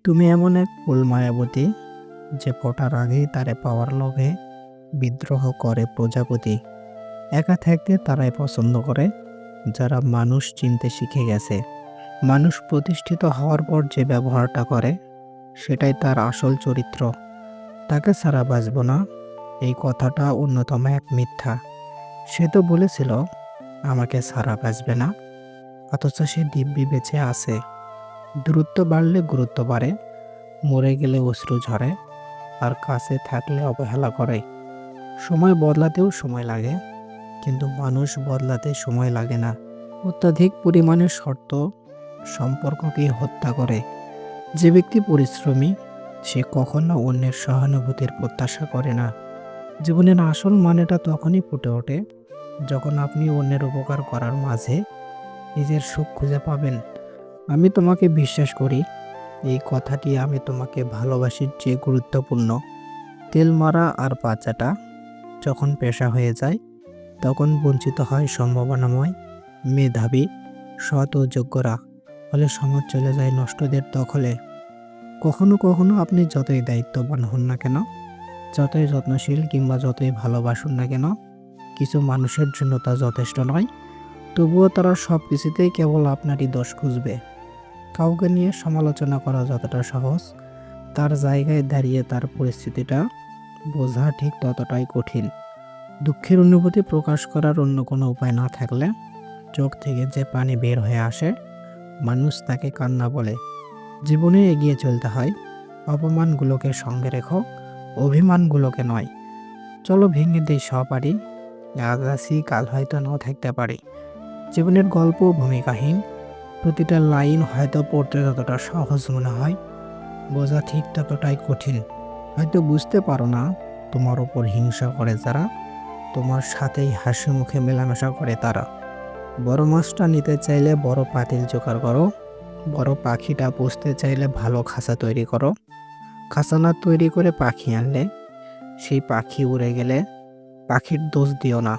তুমি এমন এক ফুল মায়াবতী, যে ফোটার আগেই তারে পাওয়ার লোভে বিদ্রোহ করে প্রজাপতি। একা থাকতে তারাই পছন্দ করে, যারা মানুষ চিনতে শিখে গেছে। মানুষ প্রতিষ্ঠিত হওয়ার পর যে ব্যবহারটা করে, সেটাই তার আসল চরিত্র। তাকে ছাড়া বাঁচব না, এই কথাটা অন্যতম এক মিথ্যা। সে তো বলেছিল আমাকে ছাড়া বাঁচবে না, অথচ সে দিব্যি বেঁচে আছে। দূরত্ব বাড়লে গুরুত্ব বাড়ে, মরে গেলে অশ্রু ঝরে, আর কাছে থাকলে অবহেলা করে। সময় বদলাতেও সময় লাগে, কিন্তু মানুষ বদলাতে সময় লাগে না। অত্যাধিক পরিমাণে শর্ত সম্পর্ককে হত্যা করে। যে ব্যক্তি পরিশ্রমী, সে কখনো অন্যের সহানুভূতির প্রত্যাশা করে না। জীবনের আসল মানেটা তখনই ফুটে ওঠে, যখন আপনি অন্যের উপকার করার মাঝে নিজের সুখ খুঁজে পাবেন। আমি তোমাকে বিশ্বাস করি, এই কথাটি আমি তোমাকে ভালোবাসির চেয়ে গুরুত্বপূর্ণ। তেল মারা আর বাচ্চাটা যখন পেশা হয়ে যায়, তখন বঞ্চিত হয় সম্ভাবনাময়, মেধাবী, সৎ ও যোগ্যরা। ফলে সমাজ চলে যায় নষ্টদের দখলে। কখনো কখনো আপনি যতই দায়িত্ববান হন না কেন, যতই যত্নশীল কিংবা যতই ভালোবাসুন না কেন, কিছু মানুষের জন্য তা যথেষ্ট নয়। তবুও তারা সব কিছুতেই কেবল আপনারই দোষ খুঁজবে। কাউকে নিয়ে সমালোচনা করা যতটা সহজ, তার জায়গায় দাঁড়িয়ে তার পরিস্থিতিটা বোঝা ঠিক ততটাই কঠিন। দুঃখের অনুভূতি প্রকাশ করার অন্য কোনো উপায় না থাকলে চোখ থেকে যে পানি বের হয়ে আসে, মানুষ তাকে কান্না বলে। জীবনে এগিয়ে চলতে হয়, অপমানগুলোকে সঙ্গে রেখো, অভিমানগুলোকে নয়। চলো ভেঙে দিই সহপাঠী, আজ আছি কাল হয়তো নাও থাকতে পারি। জীবনের গল্প ভূমিকাহীন, প্রতিটা লাইন হয়তো পড়তে যতটা সহজ মনে হয়, বোঝা ঠিক ততটাই কঠিন। হয়তো বুঝতে পারো না, তোমার ওপর হিংসা করে যারা, তোমার সাথেই হাসি মুখে মেলামেশা করে তারা। বড় মাছটা নিতে চাইলে বড় পাতিল জোগাড় করো, বড় পাখিটা পুষতে চাইলে ভালো খাঁচা তৈরি করো। খাঁচা না তৈরি করে পাখি আনলে, সেই পাখি উড়ে গেলে পাখির দোষ দিও না।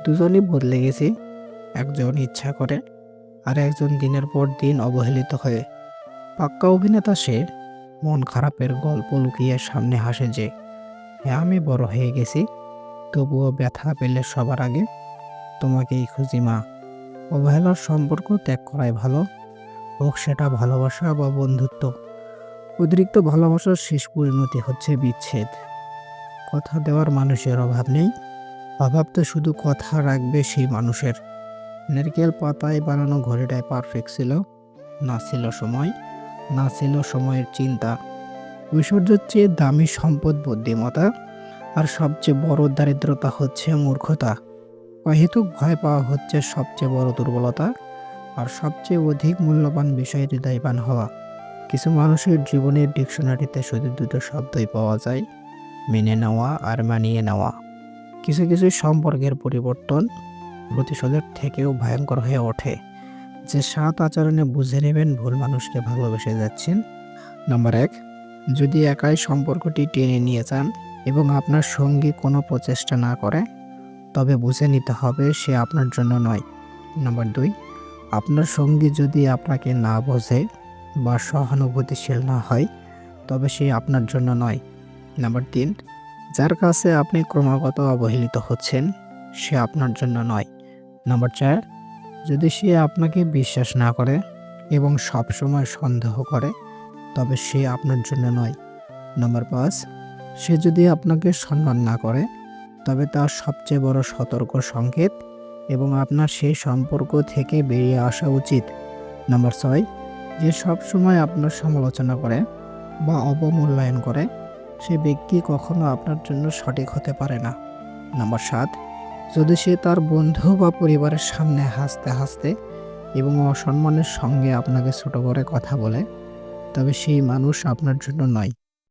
দুজনই বদলে গেছি, একজন ইচ্ছা করে আর একজন দিনের পর দিন অবহেলিত হয়ে। পাক্কা অভিনেতা সে, মন খারাপের গল্প লুকিয়ে সামনে হাসে যে। হ্যাঁ, আমি বড় হয়ে গেছি, তবুও ব্যথা পেলে সবার আগে তোমাকেই খুঁজি মা। অবহেলার সম্পর্ক ত্যাগ করাই ভালো, হোক সেটা ভালোবাসা বা বন্ধুত্ব। অতিরিক্ত ভালোবাসার শেষ পরিণতি হচ্ছে বিচ্ছেদ। কথা দেওয়ার মানুষের অভাব নেই, অভাব তো শুধু কথা রাখবে সেই মানুষের। নারকেল পাতায় বানানো ঘড়িটাই পারফেক্ট ছিল, না ছিল সময়, না ছিল সময়ের চিন্তা। ঐশ্বর্যের চেয়ে দামি সম্পদ বুদ্ধিমত্তা, আর সবচেয়ে বড় দারিদ্রতা হচ্ছে মূর্খতা। অহেতুক ভয় পাওয়া হচ্ছে সবচেয়ে বড় দুর্বলতা, আর সবচেয়ে অধিক মূল্যবান বিষয় হৃদয়বান হওয়া। কিছু মানুষের জীবনের ডিকশনারিতে শুধু দুটো শব্দই পাওয়া যায়, মেনে নেওয়া আর মানিয়ে নেওয়া। কিছু কিছু সম্পর্কের পরিবর্তন প্রতিশোধের থেকেও ভয়ঙ্কর হয়ে ওঠে। যে সাত আচরণে বুঝে নেবেন ভুল মানুষকে ভালোবেসে যাচ্ছেন। নাম্বার 1, যদি একাই সম্পর্কটি টেনে নিয়ে যান এবং আপনার সঙ্গী কোনো প্রচেষ্টা না করে, তবে বুঝে নিতে হবে সে আপনার জন্য নয়। নাম্বার 2, আপনার সঙ্গী যদি আপনাকে না বোঝে বা সহানুভূতিশীল না হয়, তবে সে আপনার জন্য নয়। নাম্বার 3, যার কাছে আপনি ক্রমাগত অবহেলিত হচ্ছেন, সে আপনার জন্য নয়। নাম্বার 4, যদি সে আপনাকে বিশ্বাস না করে এবং সবসময় সন্দেহ করে, তবে সে আপনার জন্য নয়। নাম্বার 5, সে যদি আপনাকে সম্মান না করে, তবে তার সবচেয়ে বড় সতর্ক সংকেত এবং আপনার সেই সম্পর্ক থেকে বেরিয়ে আসা উচিত। নাম্বার 6, যে সবসময় আপনার সমালোচনা করে বা অবমূল্যায়ন করে, সে ব্যক্তি কখনো আপনার জন্য সঠিক হতে পারে না। নাম্বার 7, যদি সে তার বন্ধু বা পরিবারের সামনে হাসতে হাসতে এবং অসম্মানের সঙ্গে আপনাকে ছোট করে কথা বলে, তবে সেই মানুষ আপনার জন্য নয়।